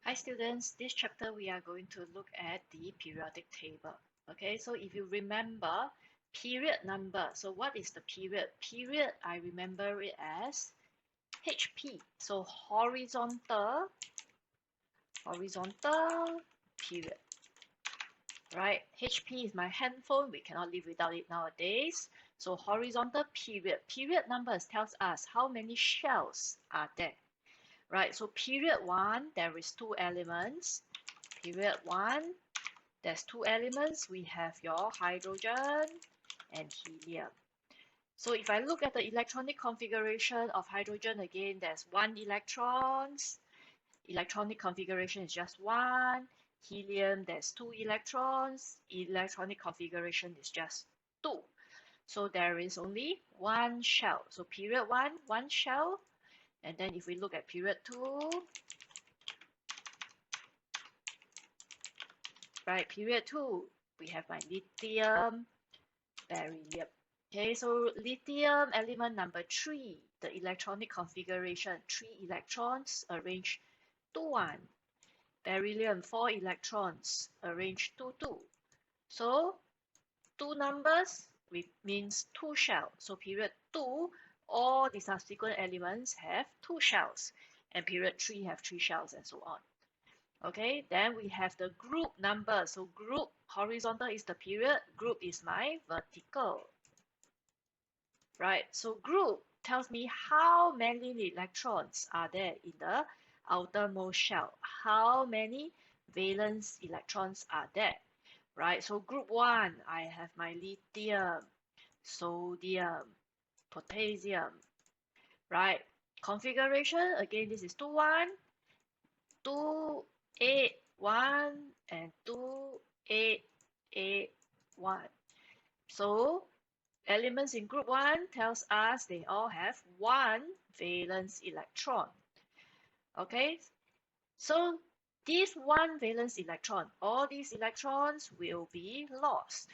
Hi students, this chapter we are going to look at the periodic table. Okay, so if you remember period number, so what is the period? Period, I remember it as HP. So horizontal period, right? HP is my handphone, we cannot live without it nowadays. So horizontal period, period numbers tells us how many shells are there. Right, so period 1, there is 2 elements. Period 1, there's 2 elements. We have your hydrogen and helium. So if I look at the electronic configuration of hydrogen again, there's 1 electrons. Electronic configuration is just 1. Helium, there's 2 electrons. Electronic configuration is just 2. So there is only 1 shell. So period 1, 1 shell. And then if we look at period 2, right, period 2, we have my lithium, beryllium. Okay, so lithium element number 3, the electronic configuration, 3 electrons arranged 2, 1. Beryllium, 4 electrons arranged 2, 2. So 2 numbers means 2 shells. So period 2, all the subsequent elements have 2 shells, and period 3 have 3 shells, and so on. Okay, then we have the group number. So group, horizontal is the period, group is my vertical. Right, so group tells me how many electrons are there in the outermost shell. How many valence electrons are there? Right, so group 1, I have my lithium, sodium, potassium. Right, configuration, again, this is 2, 1, 2, 8, 1, and 2, 8, 8, 1. So elements in group 1 tells us they all have 1 valence electron. Okay, so this 1 valence electron, all these electrons will be lost.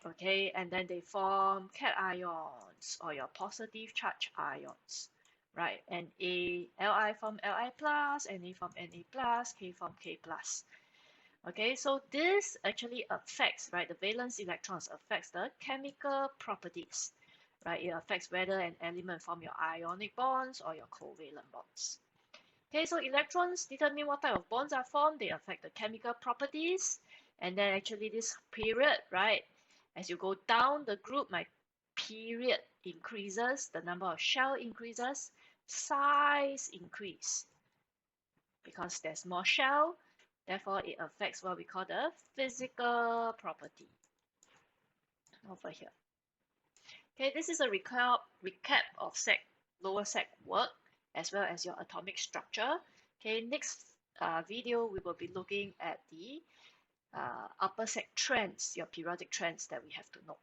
Okay, and then they form cations or your positive charge ions. Right, and Li form Li plus, Na form Na plus, K form K plus. Okay, so this actually affects, right, the valence electrons affects the chemical properties, right? It affects whether an element form your ionic bonds or your covalent bonds. Okay, so electrons determine what type of bonds are formed. They affect the chemical properties. And then actually this period, right, as you go down the group, my period increases, the number of shell increases, size increase. Because there's more shell, therefore it affects what we call the physical property. Over here. Okay, this is a recap of lower sec work as well as your atomic structure. Okay, next video we will be looking at the upper sec trends, your periodic trends that we have to know.